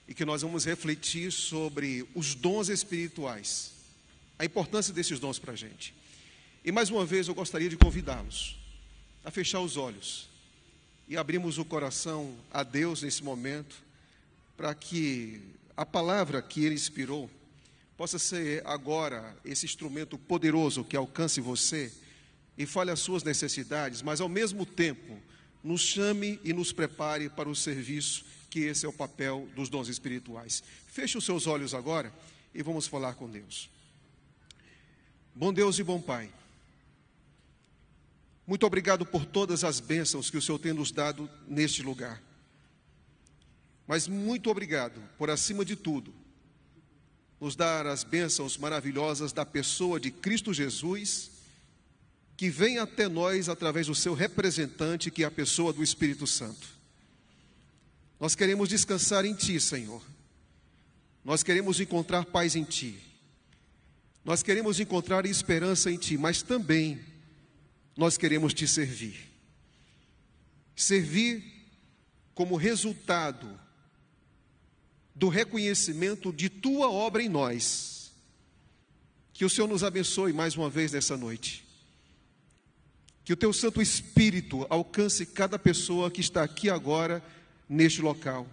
e que nós vamos refletir sobre os dons espirituais, a importância desses dons para a gente. E mais uma vez eu gostaria de convidá-los a fechar os olhos e abrirmos o coração a Deus nesse momento, para que a palavra que Ele inspirou possa ser agora esse instrumento poderoso que alcance você e fale as suas necessidades, mas ao mesmo tempo nos chame e nos prepare para o serviço, que esse é o papel dos dons espirituais. Feche os seus olhos agora e vamos falar com Deus. Bom Deus e bom Pai, muito obrigado por todas as bênçãos que o Senhor tem nos dado neste lugar. Mas muito obrigado por, acima de tudo, nos dar as bênçãos maravilhosas da pessoa de Cristo Jesus, que vem até nós através do seu representante, que é a pessoa do Espírito Santo. Nós queremos descansar em Ti, Senhor. Nós queremos encontrar paz em Ti. Nós queremos encontrar esperança em Ti, mas também nós queremos Te servir. Servir como resultado do reconhecimento de Tua obra em nós. Que o Senhor nos abençoe mais uma vez nessa noite. Que o Teu Santo Espírito alcance cada pessoa que está aqui agora, neste local.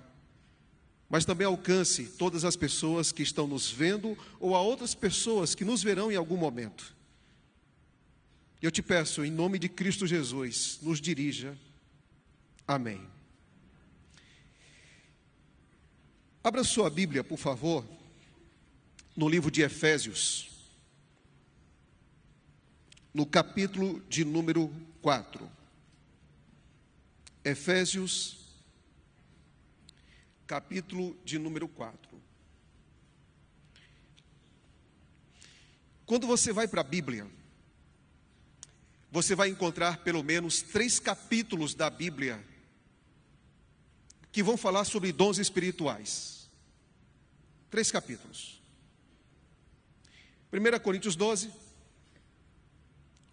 Mas também alcance todas as pessoas que estão nos vendo ou a outras pessoas que nos verão em algum momento. Eu te peço, em nome de Cristo Jesus, nos dirija. Amém. Abra sua Bíblia, por favor, no livro de Efésios, no capítulo de número 4. Efésios, capítulo de número 4. Quando você vai para a Bíblia, você vai encontrar pelo menos 3 capítulos da Bíblia que vão falar sobre dons espirituais. 3 capítulos. 1 Coríntios 12,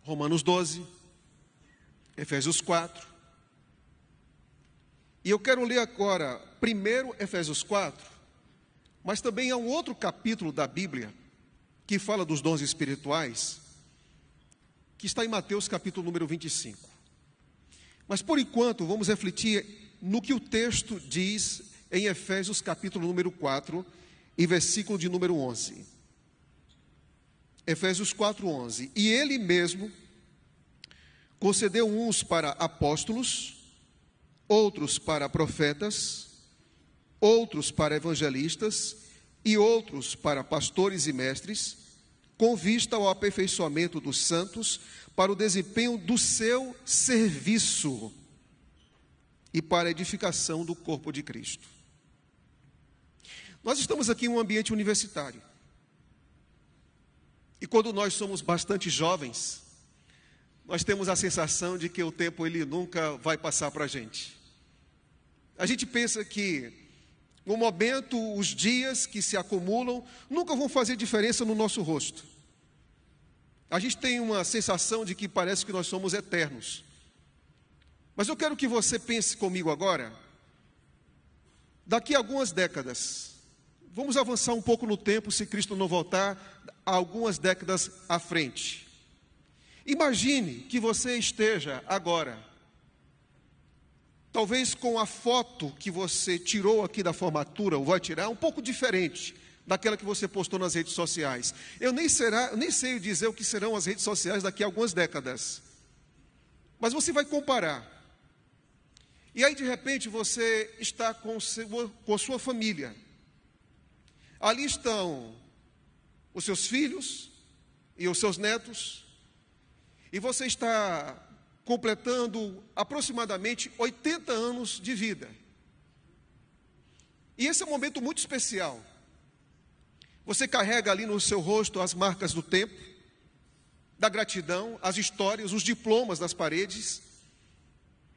Romanos 12, Efésios 4. E eu quero ler agora, primeiro Efésios 4, mas também há um outro capítulo da Bíblia que fala dos dons espirituais, que está em Mateus capítulo número 25. Mas por enquanto vamos refletir no que o texto diz em Efésios capítulo número 4 e versículo de número 11. Efésios 4:11. E Ele mesmo concedeu uns para apóstolos, outros para profetas, outros para evangelistas e outros para pastores e mestres, com vista ao aperfeiçoamento dos santos, para o desempenho do seu serviço e para a edificação do corpo de Cristo. Nós estamos aqui em um ambiente universitário. E quando nós somos bastante jovens, nós temos a sensação de que o tempo ele nunca vai passar para a gente. A gente pensa que no momento, os dias que se acumulam nunca vão fazer diferença no nosso rosto. A gente tem uma sensação de que parece que nós somos eternos. Mas eu quero que você pense comigo agora, daqui a algumas décadas, vamos avançar um pouco no tempo, se Cristo não voltar, algumas décadas à frente. Imagine que você esteja agora, talvez com a foto que você tirou aqui da formatura, ou vai tirar, um pouco diferente daquela que você postou nas redes sociais. Eu nem sei dizer o que serão as redes sociais daqui a algumas décadas. Mas você vai comparar. E aí, de repente, você está com a sua família. Ali estão os seus filhos e os seus netos. E você está completando aproximadamente 80 anos de vida. E esse é um momento muito especial. Você carrega ali no seu rosto as marcas do tempo, da gratidão, as histórias, os diplomas nas paredes.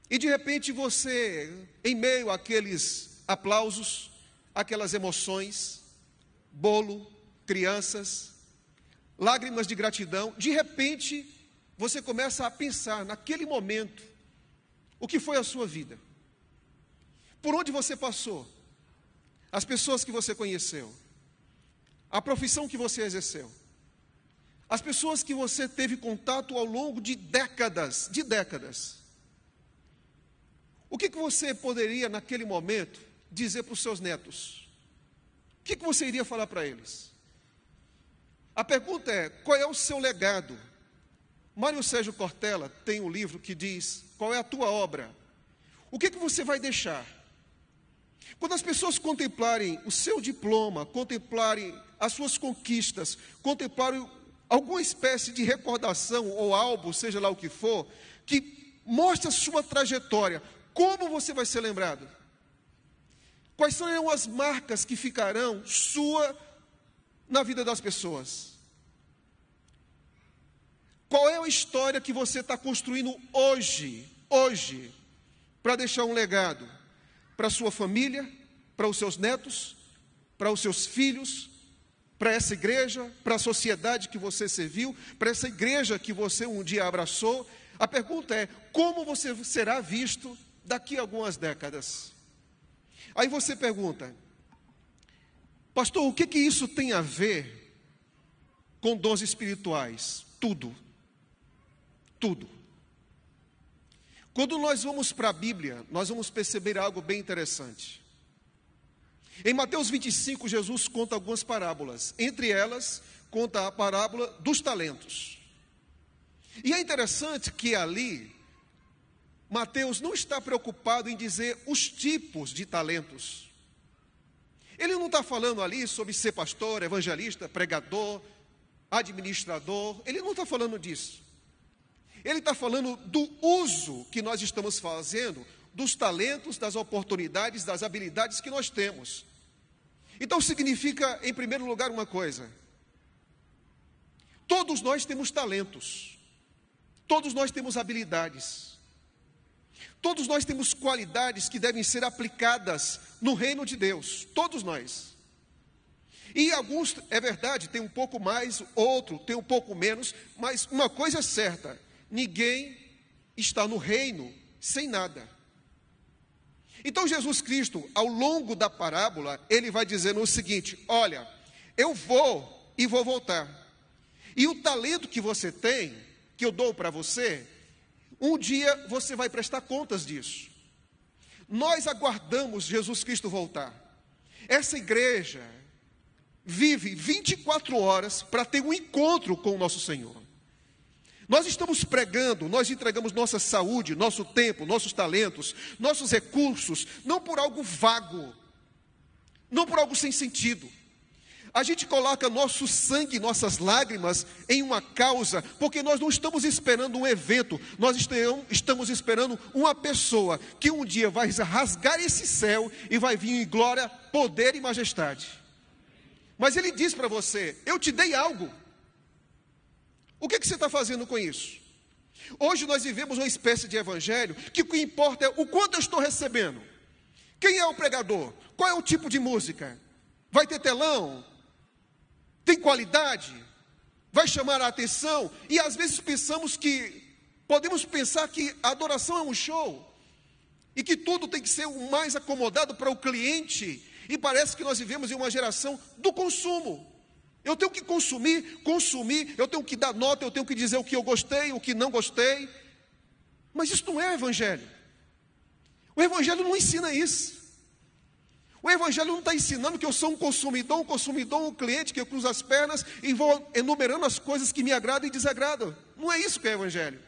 E de repente você, em meio àqueles aplausos, aquelas emoções, bolo, crianças, lágrimas de gratidão, de repente você começa a pensar naquele momento, o que foi a sua vida, por onde você passou, as pessoas que você conheceu, a profissão que você exerceu, as pessoas que você teve contato ao longo de décadas, o que você poderia, naquele momento, dizer para os seus netos? O que você iria falar para eles? A pergunta é, qual é o seu legado? Mário Sérgio Cortella tem um livro que diz, qual é a tua obra? O que você vai deixar? Quando as pessoas contemplarem o seu diploma, contemplarem as suas conquistas, contemplarem alguma espécie de recordação ou álbum, seja lá o que for, que mostre a sua trajetória, como você vai ser lembrado? Quais serão as marcas que ficarão na vida das pessoas? Qual é a história que você está construindo hoje, para deixar um legado para a sua família, para os seus netos, para os seus filhos, para essa igreja, para a sociedade que você serviu, para essa igreja que você um dia abraçou? A pergunta é, como você será visto daqui a algumas décadas? Aí você pergunta, pastor, o que isso tem a ver com dons espirituais? Tudo. Quando nós vamos para a Bíblia, nós vamos perceber algo bem interessante. Em Mateus 25, Jesus conta algumas parábolas. Entre elas, conta a parábola dos talentos. E é interessante que ali, Mateus não está preocupado em dizer os tipos de talentos. Ele não está falando ali sobre ser pastor, evangelista, pregador, administrador. Ele não está falando disso. Ele está falando do uso que nós estamos fazendo dos talentos, das oportunidades, das habilidades que nós temos. Então significa, em primeiro lugar, uma coisa. Todos nós temos talentos. Todos nós temos habilidades. Todos nós temos qualidades que devem ser aplicadas no reino de Deus. Todos nós. E alguns, é verdade, tem um pouco mais, outro tem um pouco menos, mas uma coisa é certa, ninguém está no reino sem nada. Então Jesus Cristo, ao longo da parábola, ele vai dizendo o seguinte, olha, eu vou e vou voltar. E o talento que você tem, que eu dou para você, um dia você vai prestar contas disso. Nós aguardamos Jesus Cristo voltar. Essa igreja vive 24 horas para ter um encontro com o nosso Senhor. Nós estamos pregando, nós entregamos nossa saúde, nosso tempo, nossos talentos, nossos recursos, não por algo vago, não por algo sem sentido. A gente coloca nosso sangue, nossas lágrimas em uma causa, porque nós não estamos esperando um evento, nós estamos esperando uma pessoa que um dia vai rasgar esse céu e vai vir em glória, poder e majestade. Mas ele diz para você, eu te dei algo. O que você está fazendo com isso? Hoje nós vivemos uma espécie de evangelho que o que importa é o quanto eu estou recebendo. Quem é o pregador? Qual é o tipo de música? Vai ter telão? Tem qualidade? Vai chamar a atenção? E às vezes podemos pensar que a adoração é um show. E que tudo tem que ser o mais acomodado para o cliente. E parece que nós vivemos em uma geração do consumo. Eu tenho que consumir, eu tenho que dar nota, eu tenho que dizer o que eu gostei, o que não gostei. Mas isso não é evangelho. O evangelho não ensina isso. O evangelho não está ensinando que eu sou um consumidor, um cliente que eu cruzo as pernas e vou enumerando as coisas que me agradam e desagradam. Não é isso que é o evangelho.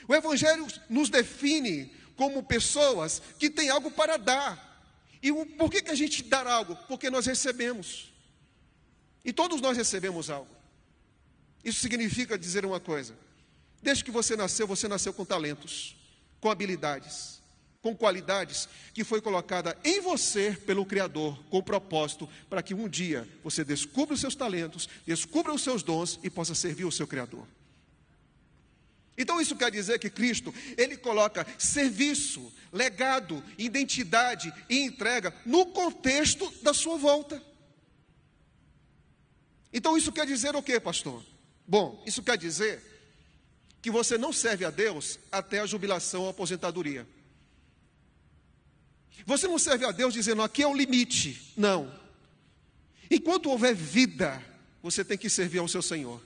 O evangelho nos define como pessoas que têm algo para dar. E por que a gente dá algo? Porque nós recebemos. E todos nós recebemos algo. Isso significa dizer uma coisa. Desde que você nasceu com talentos, com habilidades, com qualidades que foi colocada em você pelo Criador, com o propósito para que um dia você descubra os seus talentos, descubra os seus dons e possa servir o seu Criador. Então isso quer dizer que Cristo, ele coloca serviço, legado, identidade e entrega no contexto da sua volta. Então isso quer dizer o quê, pastor? Bom, isso quer dizer que você não serve a Deus até a jubilação ou aposentadoria. Você não serve a Deus dizendo, aqui é o limite. Não. Enquanto houver vida, você tem que servir ao seu Senhor.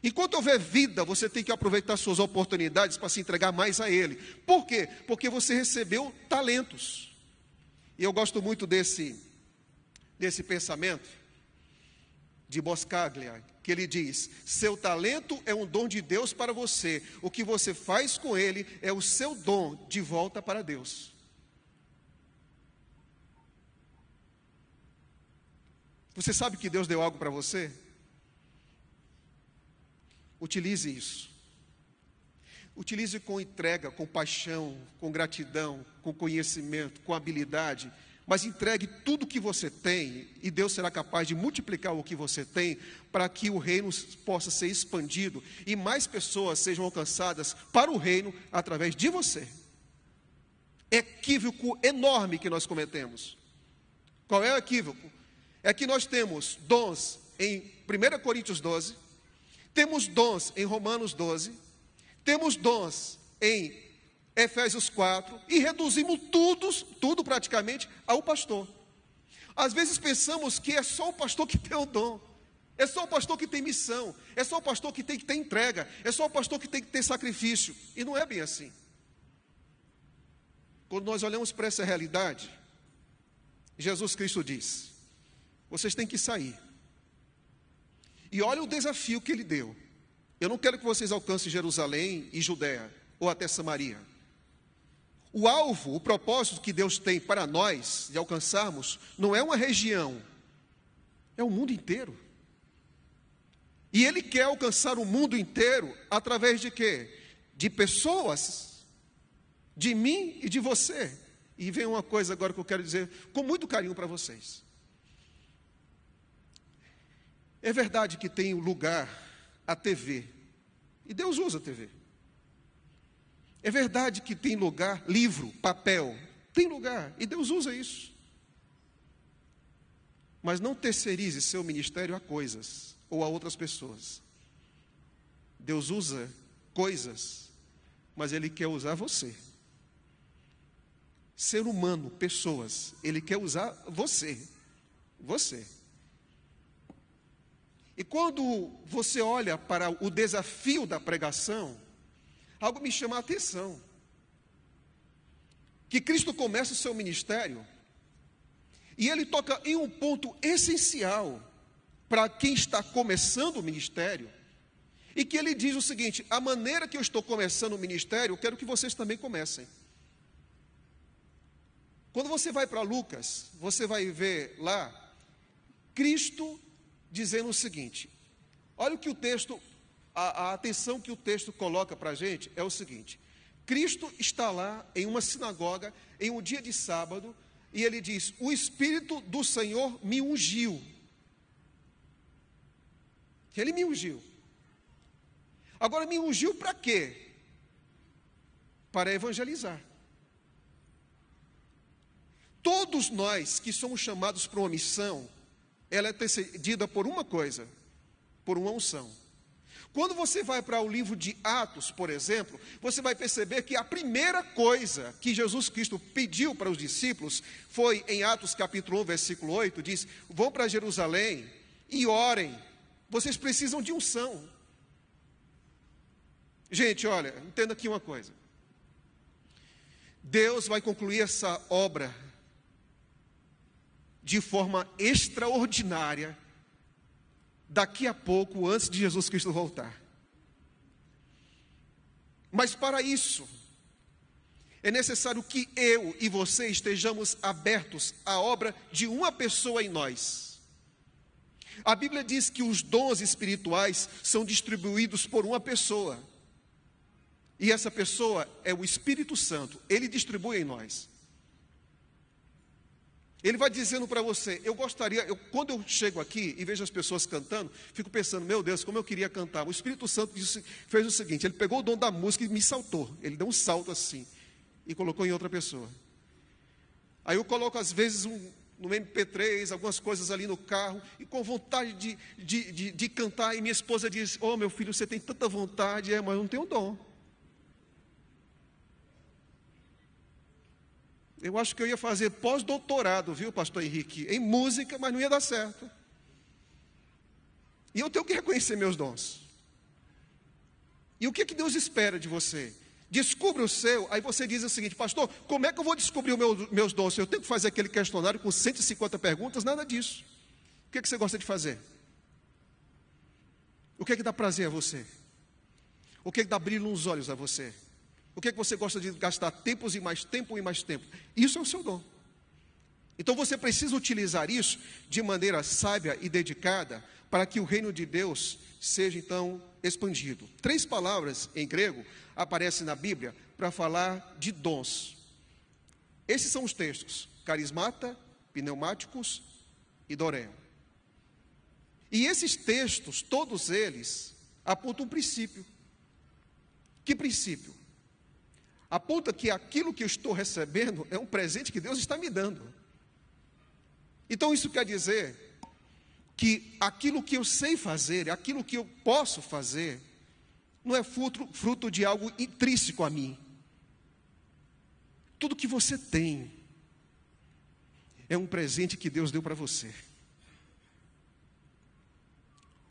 Enquanto houver vida, você tem que aproveitar suas oportunidades para se entregar mais a Ele. Por quê? Porque você recebeu talentos. E eu gosto muito desse pensamento de Boscaglia, que ele diz, seu talento é um dom de Deus para você. O que você faz com ele é o seu dom de volta para Deus. Você sabe que Deus deu algo para você? Utilize isso. Utilize com entrega, com paixão, com gratidão, com conhecimento, com habilidade. Mas entregue tudo o que você tem e Deus será capaz de multiplicar o que você tem para que o reino possa ser expandido e mais pessoas sejam alcançadas para o reino através de você. Equívoco enorme que nós cometemos. Qual é o equívoco? É que nós temos dons em 1 Coríntios 12, temos dons em Romanos 12, temos dons em Efésios 4 e reduzimos tudo praticamente ao pastor. Às vezes pensamos que é só o pastor que tem o dom, é só o pastor que tem missão, é só o pastor que tem que ter entrega, é só o pastor que tem que ter sacrifício. E não é bem assim. Quando nós olhamos para essa realidade, Jesus Cristo diz, vocês têm que sair. E olha o desafio que ele deu. Eu não quero que vocês alcancem Jerusalém e Judéia, ou até Samaria. O alvo, o propósito que Deus tem para nós, de alcançarmos, não é uma região, é o mundo inteiro. E Ele quer alcançar o mundo inteiro, através de quê? De pessoas, de mim e de você. E vem uma coisa agora que eu quero dizer, com muito carinho para vocês. É verdade que tem lugar a TV, e Deus usa a TV. É verdade que tem lugar, livro, papel, tem lugar, e Deus usa isso. Mas não terceirize seu ministério a coisas, ou a outras pessoas. Deus usa coisas, mas Ele quer usar você. Ser humano, pessoas, Ele quer usar você. Você. E quando você olha para o desafio da pregação, algo me chama a atenção. Que Cristo começa o seu ministério, e Ele toca em um ponto essencial para quem está começando o ministério, e que Ele diz o seguinte, a maneira que eu estou começando o ministério, eu quero que vocês também comecem. Quando você vai para Lucas, você vai ver lá, Cristo dizendo o seguinte, olha o que o texto, a atenção que o texto coloca para a gente é o seguinte, Cristo está lá em uma sinagoga, em um dia de sábado, e Ele diz, o Espírito do Senhor me ungiu. Ele me ungiu. Agora, me ungiu para quê? Para evangelizar. Todos nós que somos chamados para uma missão, ela é antecedida por uma coisa, por uma unção. Quando você vai para o livro de Atos, por exemplo, você vai perceber que a primeira coisa que Jesus Cristo pediu para os discípulos foi em Atos capítulo 1, versículo 8, diz, vão para Jerusalém e orem, vocês precisam de unção. Gente, olha, entenda aqui uma coisa. Deus vai concluir essa obra de forma extraordinária, daqui a pouco, antes de Jesus Cristo voltar. Mas para isso, é necessário que eu e você estejamos abertos à obra de uma pessoa em nós. A Bíblia diz que os dons espirituais são distribuídos por uma pessoa. E essa pessoa é o Espírito Santo, Ele distribui em nós. Ele vai dizendo para você, quando eu chego aqui e vejo as pessoas cantando, fico pensando, meu Deus, como eu queria cantar. O Espírito Santo fez o seguinte, Ele pegou o dom da música e me saltou. Ele deu um salto assim, e colocou em outra pessoa. Aí eu coloco às vezes no MP3, algumas coisas ali no carro, e com vontade de cantar, e minha esposa diz, oh meu filho, você tem tanta vontade, mas eu não tenho dom. Eu acho que eu ia fazer pós-doutorado, viu, pastor Henrique, em música, mas não ia dar certo. E eu tenho que reconhecer meus dons. E o que Deus espera de você? Descubra o seu, aí você diz o seguinte: pastor, como é que eu vou descobrir os meus dons? Eu tenho que fazer aquele questionário com 150 perguntas? Nada disso. O que você gosta de fazer? O que dá prazer a você? O que dá brilho nos olhos a você? O que você gosta de gastar tempos e mais tempo e mais tempo? Isso é o seu dom. Então você precisa utilizar isso de maneira sábia e dedicada para que o reino de Deus seja então expandido. 3 palavras em grego aparecem na Bíblia para falar de dons. Esses são os textos: carismata, pneumáticos e doré. E esses textos, todos eles, apontam um princípio. Que princípio? Aponta que aquilo que eu estou recebendo é um presente que Deus está me dando. Então isso quer dizer que aquilo que eu sei fazer, aquilo que eu posso fazer, não é fruto de algo intrínseco a mim. Tudo que você tem é um presente que Deus deu para você.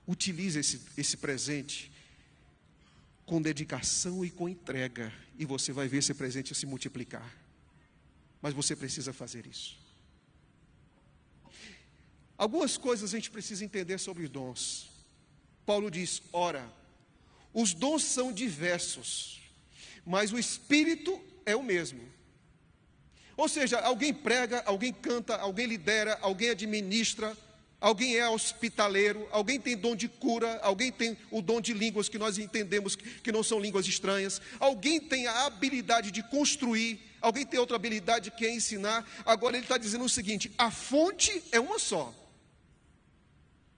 Utilize esse presente com dedicação e com entrega, e você vai ver esse presente se multiplicar. Mas você precisa fazer isso. Algumas coisas a gente precisa entender sobre os dons. Paulo diz: ora, os dons são diversos, mas o Espírito é o mesmo. Ou seja, alguém prega, alguém canta, alguém lidera, alguém administra, alguém é hospitaleiro, alguém tem dom de cura, alguém tem o dom de línguas que nós entendemos que não são línguas estranhas, alguém tem a habilidade de construir, alguém tem outra habilidade que é ensinar. Agora ele está dizendo o seguinte: a fonte é uma só.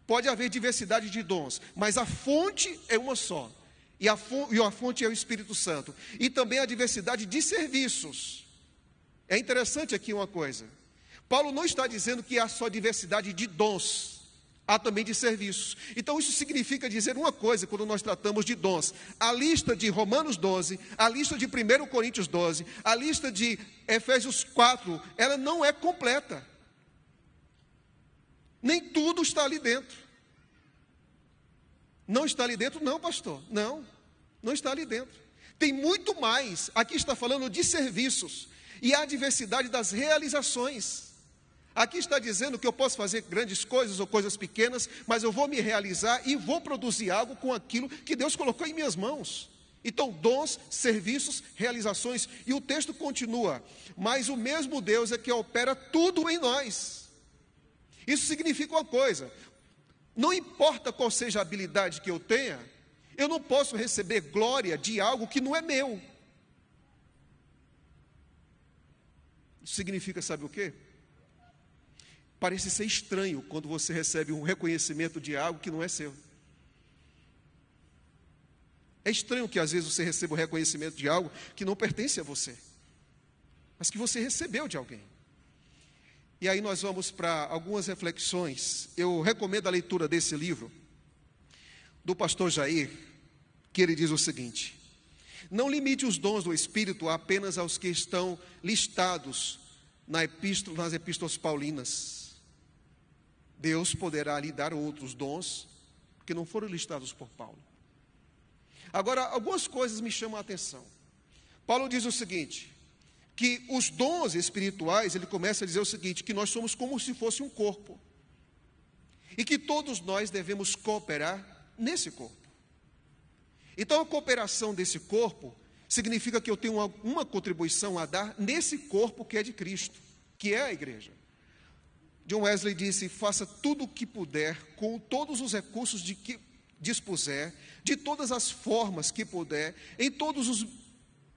Pode haver diversidade de dons, mas a fonte é uma só. E a fonte é o Espírito Santo. E também a diversidade de serviços. É interessante aqui uma coisa: Paulo não está dizendo que há só diversidade de dons, há também de serviços. Então isso significa dizer uma coisa quando nós tratamos de dons: a lista de Romanos 12, a lista de 1 Coríntios 12, a lista de Efésios 4, ela não é completa. Nem tudo está ali dentro. Não está ali dentro, não, pastor. Não está ali dentro. Tem muito mais. Aqui está falando de serviços. E há diversidade das realizações. Aqui está dizendo que eu posso fazer grandes coisas ou coisas pequenas, mas eu vou me realizar e vou produzir algo com aquilo que Deus colocou em minhas mãos. Então, dons, serviços, realizações. E o texto continua: mas o mesmo Deus é que opera tudo em nós. Isso significa uma coisa: não importa qual seja a habilidade que eu tenha, eu não posso receber glória de algo que não é meu. Isso significa, sabe o quê? Parece ser estranho quando você recebe um reconhecimento de algo que não é seu. É estranho que às vezes você receba o reconhecimento de algo que não pertence a você, mas que você recebeu de alguém. E aí nós vamos para algumas reflexões. Eu recomendo a leitura desse livro, do pastor Jair, que ele diz o seguinte: não limite os dons do Espírito apenas aos que estão listados nas epístolas paulinas. Deus poderá lhe dar outros dons que não foram listados por Paulo. Agora, algumas coisas me chamam a atenção. Paulo diz o seguinte, que os dons espirituais, ele começa a dizer o seguinte, que nós somos como se fosse um corpo, e que todos nós devemos cooperar nesse corpo. Então a cooperação desse corpo significa que eu tenho uma contribuição a dar nesse corpo que é de Cristo, que é a igreja. John Wesley disse: faça tudo o que puder, com todos os recursos de que dispuser, de todas as formas que puder, em todos os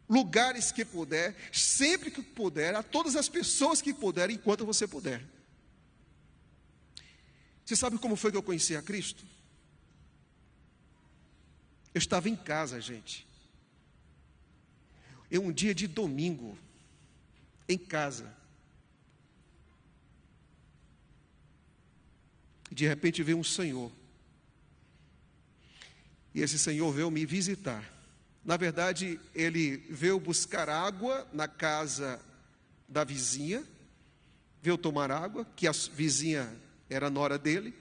lugares que puder, sempre que puder, a todas as pessoas que puder, enquanto você puder. Você sabe como foi que eu conheci a Cristo? Eu estava em casa, gente. Um dia de domingo, em casa. De repente veio um senhor. E esse senhor veio me visitar. Na verdade, ele veio buscar água na casa da vizinha, veio tomar água, que a vizinha era nora dele.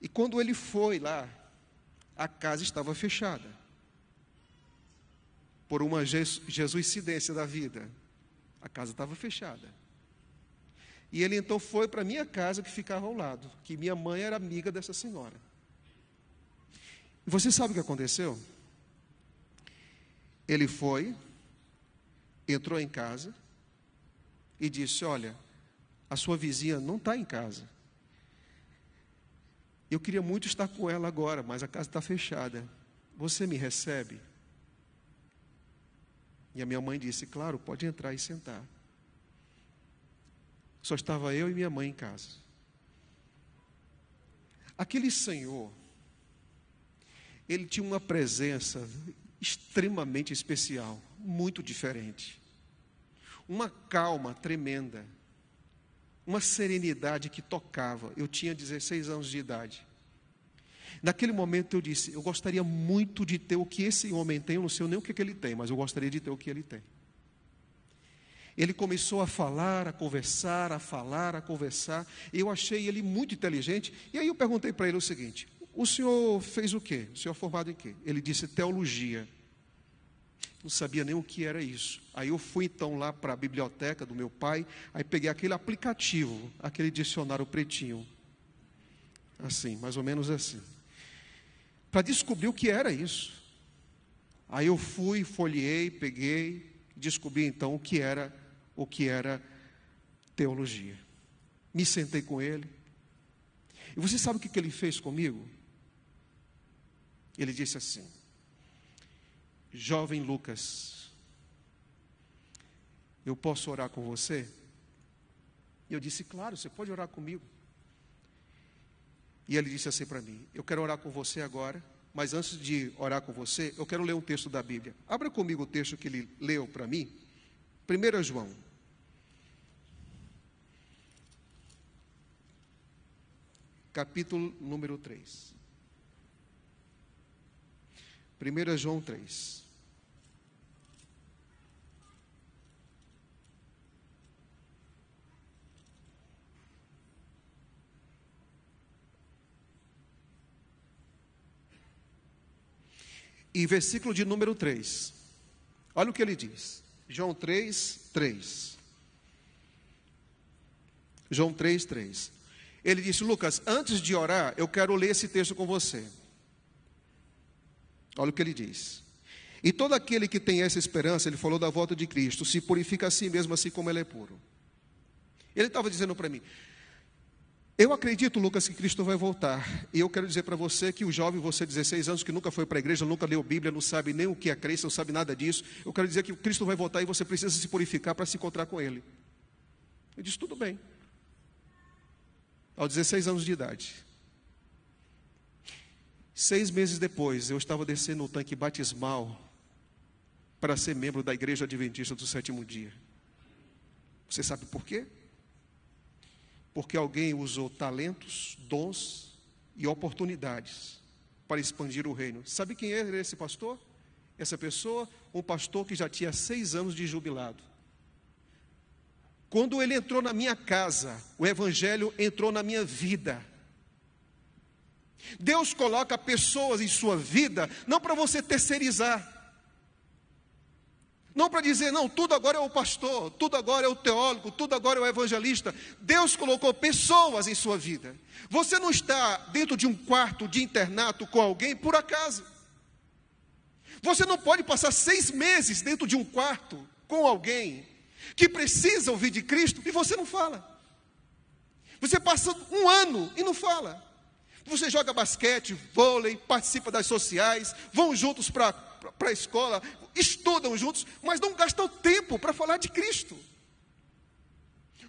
E quando ele foi lá, a casa estava fechada. Por uma jesuicidência da vida, a casa estava fechada. E ele então foi para a minha casa, que ficava ao lado, que minha mãe era amiga dessa senhora. E você sabe o que aconteceu? Ele foi, entrou em casa e disse: olha, a sua vizinha não está em casa. Eu queria muito estar com ela agora, mas a casa está fechada. Você me recebe? E a minha mãe disse: claro, pode entrar e sentar. Só estava eu e minha mãe em casa. Aquele senhor, ele tinha uma presença extremamente especial, muito diferente. Uma calma tremenda, uma serenidade que tocava. Eu tinha 16 anos de idade. Naquele momento eu disse: eu gostaria muito de ter o que esse homem tem. Eu não sei nem o que ele tem, mas eu gostaria de ter o que ele tem. Ele começou a falar, a conversar, a falar, a conversar. Eu achei ele muito inteligente. E aí eu perguntei para ele o seguinte: o senhor fez o quê? O senhor é formado em quê? Ele disse: teologia. Não sabia nem o que era isso. Aí eu fui então lá para a biblioteca do meu pai. Aí peguei aquele aplicativo, aquele dicionário pretinho. Assim, mais ou menos assim. Para descobrir o que era isso. Aí eu fui, folheei, peguei, descobri então o que era teologia. Me sentei com ele. E você sabe o que ele fez comigo? Ele disse assim: jovem Lucas, eu posso orar com você? E eu disse: claro, você pode orar comigo. E ele disse assim para mim: eu quero orar com você agora, mas antes de orar com você, eu quero ler um texto da Bíblia. Abra comigo o texto que ele leu para mim. 1 João. Capítulo número 3. 1 João 3. E versículo de número 3. Olha o que ele diz. João 3, 3. João 3, 3. Ele disse: Lucas, antes de orar, eu quero ler esse texto com você. Olha o que ele diz. E todo aquele que tem essa esperança, ele falou da volta de Cristo, se purifica a si mesmo, assim como ele é puro. Ele estava dizendo para mim: eu acredito, Lucas, que Cristo vai voltar. E eu quero dizer para você que o jovem, você 16 anos, que nunca foi para a igreja, nunca leu Bíblia, não sabe nem o que é crença, não sabe nada disso. Eu quero dizer que Cristo vai voltar e você precisa se purificar para se encontrar com Ele. Eu disse: tudo bem. Aos 16 anos de idade. 6 meses depois, eu estava descendo o tanque batismal para ser membro da Igreja Adventista do Sétimo Dia. Você sabe por quê? Porque alguém usou talentos, dons e oportunidades para expandir o reino. Sabe quem era esse pastor? Essa pessoa, um pastor que já tinha 6 anos de jubilado. Quando ele entrou na minha casa, o evangelho entrou na minha vida. Deus coloca pessoas em sua vida, não para você terceirizar. Não para dizer: não, tudo agora é o pastor, tudo agora é o teólogo, tudo agora é o evangelista. Deus colocou pessoas em sua vida. Você não está dentro de um quarto de internato com alguém por acaso. Você não pode passar 6 meses dentro de um quarto com alguém que precisa ouvir de Cristo e você não fala. Você passa 1 ano e não fala. Você joga basquete, vôlei, participa das sociais, vão juntos para a escola, estudam juntos, mas não gastam tempo para falar de Cristo.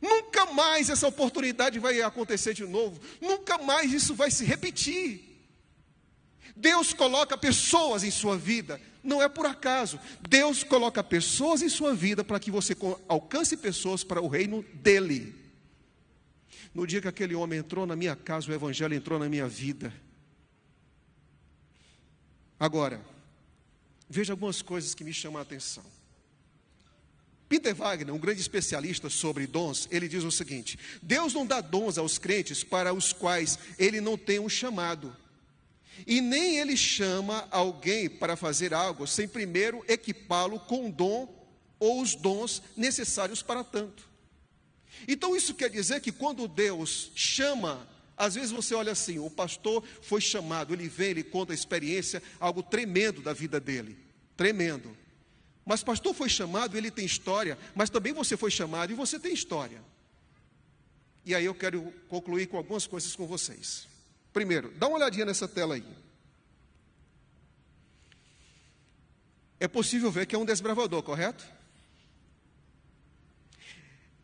Nunca mais essa oportunidade vai acontecer de novo. Nunca mais isso vai se repetir. Deus coloca pessoas em sua vida, não é por acaso. Deus coloca pessoas em sua vida para que você alcance pessoas para o reino dele. No dia que aquele homem entrou na minha casa, o evangelho entrou na minha vida. Agora, veja algumas coisas que me chamam a atenção. Peter Wagner, um grande especialista sobre dons, ele diz o seguinte: Deus não dá dons aos crentes para os quais ele não tem um chamado. E nem ele chama alguém para fazer algo sem primeiro equipá-lo com o dom ou os dons necessários para tanto. Então isso quer dizer que quando Deus chama, às vezes você olha assim, o pastor foi chamado, ele vem, ele conta a experiência, algo tremendo da vida dele, tremendo. Mas o pastor foi chamado, ele tem história, mas também você foi chamado e você tem história. E aí eu quero concluir com algumas coisas com vocês. Primeiro, dá uma olhadinha nessa tela aí. É possível ver que é um desbravador, correto?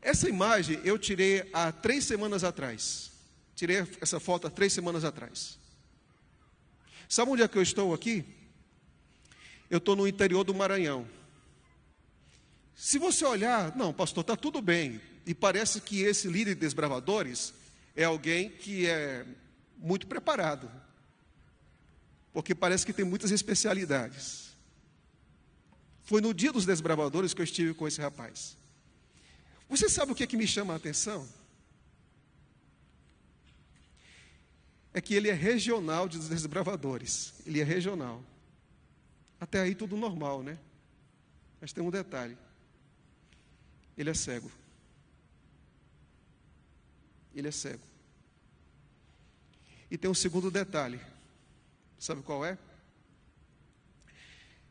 Essa imagem eu tirei há 3 semanas atrás. Tirei essa foto há 3 semanas atrás. Sabe onde é que eu estou aqui? Eu estou no interior do Maranhão. Se você olhar, não, pastor, está tudo bem. E parece que esse líder de desbravadores é alguém que é muito preparado. Porque parece que tem muitas especialidades. Foi no dia dos desbravadores que eu estive com esse rapaz. Você sabe o que é que me chama a atenção? É que ele é regional dos desbravadores. Ele é regional. Até aí tudo normal, né? Mas tem um detalhe. Ele é cego. Ele é cego. E tem um segundo detalhe. Sabe qual é?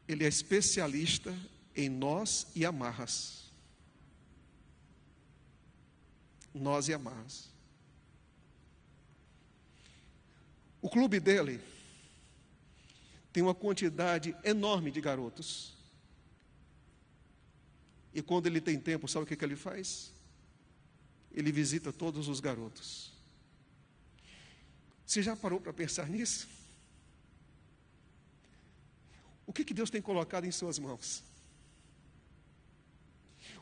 Ele é especialista em nós e amarras. Nós e amarras. O clube dele tem uma quantidade enorme de garotos. E quando ele tem tempo, sabe o que ele faz? Ele visita todos os garotos. Você já parou para pensar nisso? O que Deus tem colocado em suas mãos?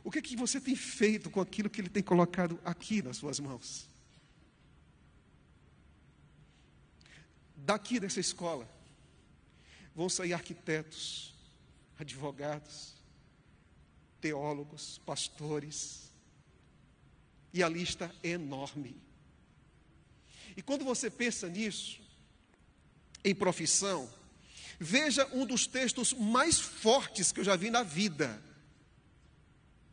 O que você tem feito com aquilo que Ele tem colocado aqui nas suas mãos? Daqui dessa escola vão sair arquitetos, advogados, teólogos, pastores, e a lista é enorme. E quando você pensa nisso, em profissão, veja um dos textos mais fortes que eu já vi na vida,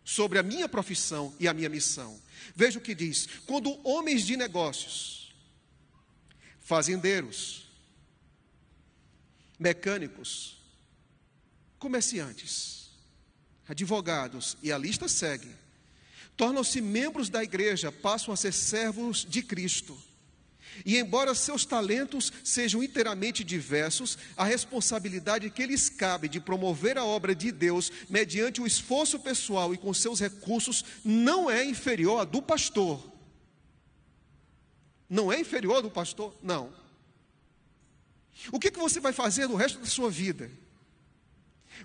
sobre a minha profissão e a minha missão. Veja o que diz: quando homens de negócios, fazendeiros, mecânicos, comerciantes, advogados, e a lista segue, tornam-se membros da igreja, passam a ser servos de Cristo. E embora seus talentos sejam inteiramente diversos, a responsabilidade que lhes cabe de promover a obra de Deus, mediante o esforço pessoal e com seus recursos, não é inferior à do pastor. Não é inferior à do pastor? Não. O que você vai fazer no resto da sua vida?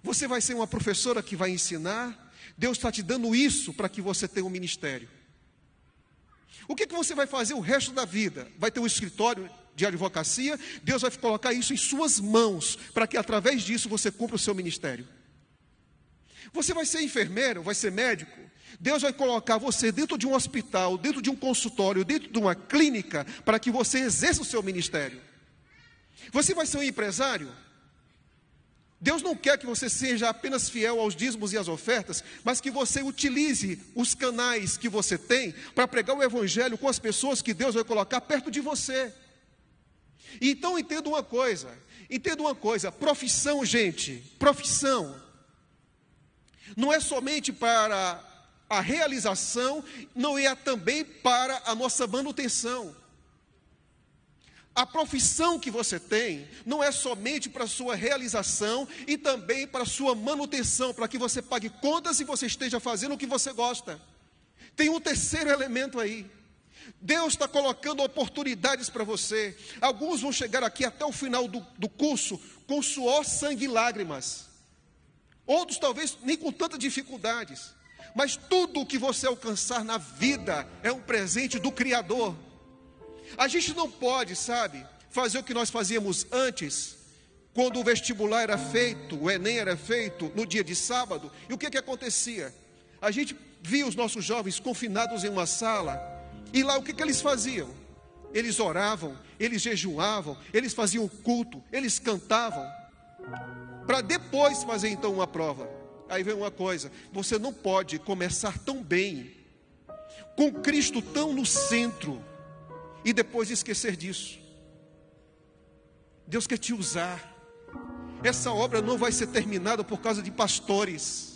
Você vai ser uma professora que vai ensinar? Deus está te dando isso para que você tenha um ministério. O que você vai fazer o resto da vida? Vai ter um escritório de advocacia? Deus vai colocar isso em suas mãos, para que através disso você cumpra o seu ministério. Você vai ser enfermeiro, vai ser médico? Deus vai colocar você dentro de um hospital, dentro de um consultório, dentro de uma clínica, para que você exerça o seu ministério. Você vai ser um empresário? Deus não quer que você seja apenas fiel aos dízimos e às ofertas, mas que você utilize os canais que você tem para pregar o evangelho com as pessoas que Deus vai colocar perto de você. Então entenda uma coisa, profissão, gente, profissão, não é somente para a realização, não é também para a nossa manutenção. A profissão que você tem não é somente para a sua realização e também para a sua manutenção, para que você pague contas e você esteja fazendo o que você gosta. Tem um terceiro elemento aí. Deus está colocando oportunidades para você. Alguns vão chegar aqui até o final do curso com suor, sangue e lágrimas. Outros talvez nem com tantas dificuldades. Mas tudo o que você alcançar na vida é um presente do Criador. A gente não pode, fazer o que nós fazíamos antes, quando o vestibular era feito, o Enem era feito no dia de sábado. E o que acontecia? A gente via os nossos jovens confinados em uma sala, e lá o que eles faziam? Eles oravam, eles jejuavam, eles faziam culto, eles cantavam, para depois fazer então uma prova. Aí vem uma coisa: você não pode começar tão bem, com Cristo tão no centro, e depois esquecer disso. Deus quer te usar. Essa obra não vai ser terminada por causa de pastores,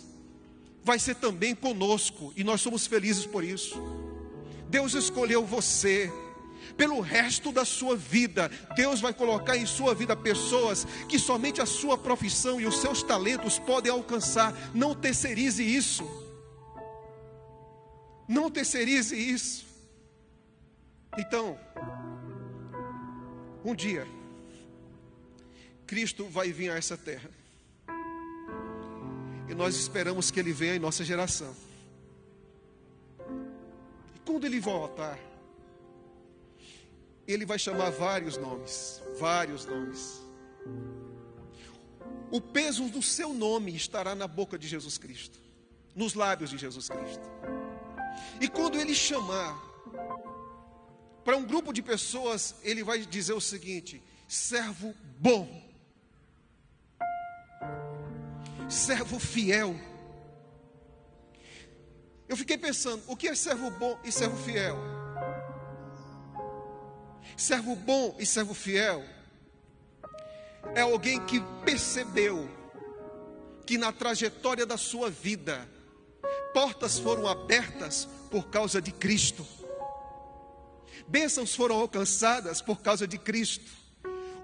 vai ser também conosco, e nós somos felizes por isso. Deus escolheu você. Pelo resto da sua vida, Deus vai colocar em sua vida pessoas que somente a sua profissão e os seus talentos podem alcançar. Não terceirize isso. Não terceirize isso. Então, um dia, Cristo vai vir a essa terra. E nós esperamos que Ele venha em nossa geração. E quando Ele voltar, Ele vai chamar vários nomes. Vários nomes. O peso do seu nome estará na boca de Jesus Cristo, nos lábios de Jesus Cristo. E quando Ele chamar para um grupo de pessoas, Ele vai dizer o seguinte: servo bom, servo fiel. Eu fiquei pensando, o que é servo bom e servo fiel? Servo bom e servo fiel é alguém que percebeu que na trajetória da sua vida, portas foram abertas por causa de Cristo, bênçãos foram alcançadas por causa de Cristo.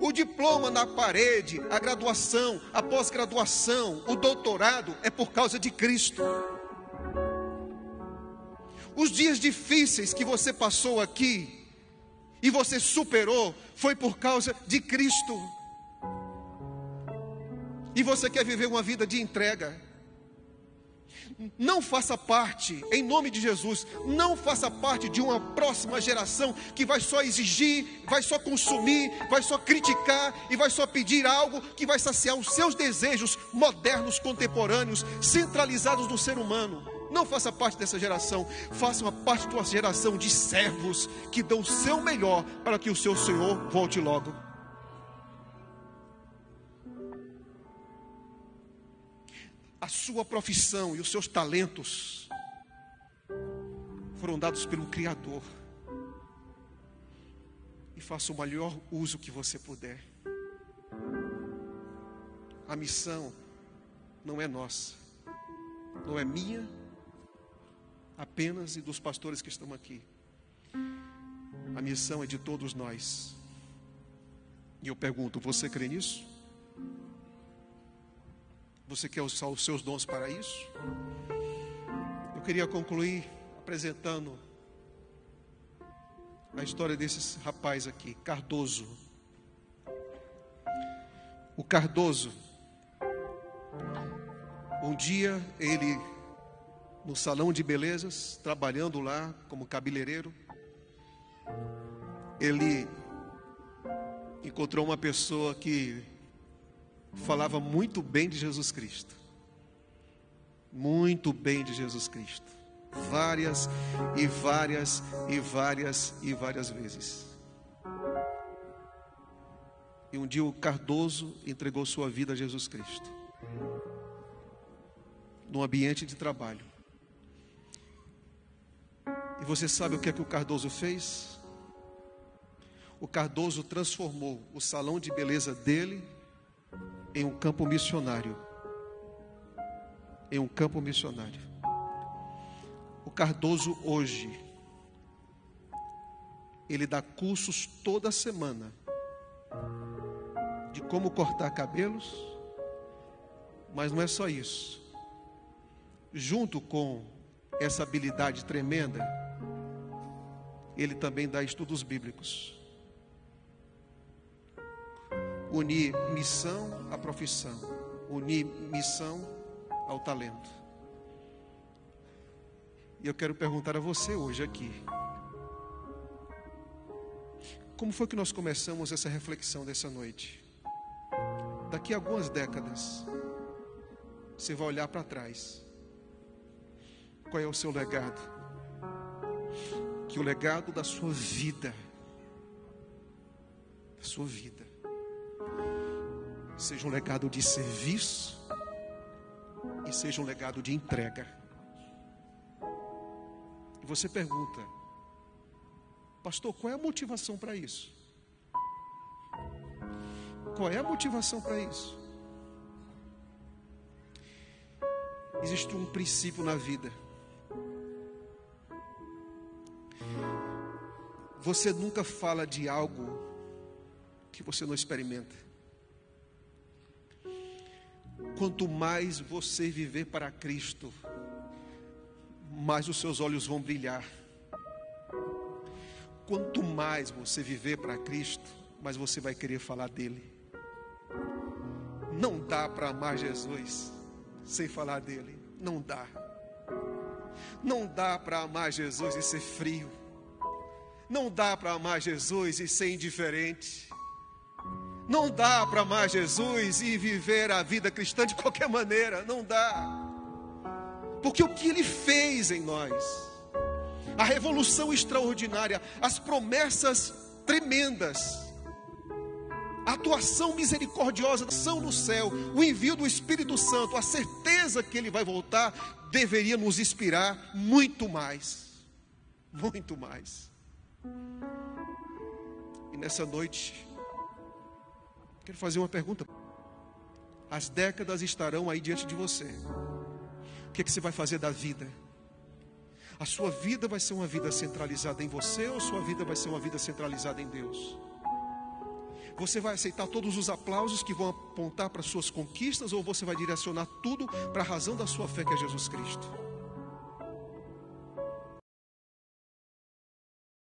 O diploma na parede, a graduação, a pós-graduação, o doutorado é por causa de Cristo. Os dias difíceis que você passou aqui e você superou, foi por causa de Cristo. E você quer viver uma vida de entrega? Não faça parte, em nome de Jesus, não faça parte de uma próxima geração que vai só exigir, vai só consumir, vai só criticar e vai só pedir algo que vai saciar os seus desejos modernos, contemporâneos, centralizados no ser humano. Não faça parte dessa geração, faça uma parte de uma geração de servos que dão o seu melhor para que o seu Senhor volte logo. A sua profissão e os seus talentos foram dados pelo Criador. E faça o melhor uso que você puder. A missão não é nossa, não é minha apenas e dos pastores que estão aqui. A missão é de todos nós. E eu pergunto, você crê nisso? Você quer usar os seus dons para isso? Eu queria concluir apresentando a história desses rapaz aqui, Cardoso. O Cardoso, um dia ele, no salão de belezas, trabalhando lá como cabeleireiro, ele encontrou uma pessoa que falava muito bem de Jesus Cristo. Muito bem de Jesus Cristo. Várias e várias e várias e várias vezes. E um dia o Cardoso entregou sua vida a Jesus Cristo, num ambiente de trabalho. E você sabe o que é que o Cardoso fez? O Cardoso transformou o salão de beleza dele em um campo missionário. Em um campo missionário. O Cardoso hoje, ele dá cursos toda semana de como cortar cabelos, mas não é só isso. Junto com essa habilidade tremenda, ele também dá estudos bíblicos. Unir missão à profissão, unir missão ao talento. E eu quero perguntar a você hoje aqui: como foi que nós começamos essa reflexão dessa noite? Daqui a algumas décadas, você vai olhar para trás qual é o seu legado. Que o legado da sua vida, seja um legado de serviço e seja um legado de entrega. E você pergunta: pastor, qual é a motivação para isso? Qual é a motivação para isso? Existe um princípio na vida. Você nunca fala de algo que você não experimenta. Quanto mais você viver para Cristo, mais os seus olhos vão brilhar. Quanto mais você viver para Cristo, mais você vai querer falar dele. Não dá para amar Jesus sem falar dele. Não dá. Não dá para amar Jesus e ser frio. Não dá para amar Jesus e ser indiferente. Não dá para amar Jesus e viver a vida cristã de qualquer maneira. Não dá. Porque o que Ele fez em nós, a revolução extraordinária, as promessas tremendas, a atuação misericordiosa, a ação no céu, o envio do Espírito Santo, a certeza que Ele vai voltar, deveria nos inspirar muito mais. Muito mais. E nessa noite, quero fazer uma pergunta. As décadas estarão aí diante de você. O que você vai fazer da vida? A sua vida vai ser uma vida centralizada em você, ou sua vida vai ser uma vida centralizada em Deus? Você vai aceitar todos os aplausos que vão apontar para suas conquistas, ou você vai direcionar tudo para a razão da sua fé, que é Jesus Cristo?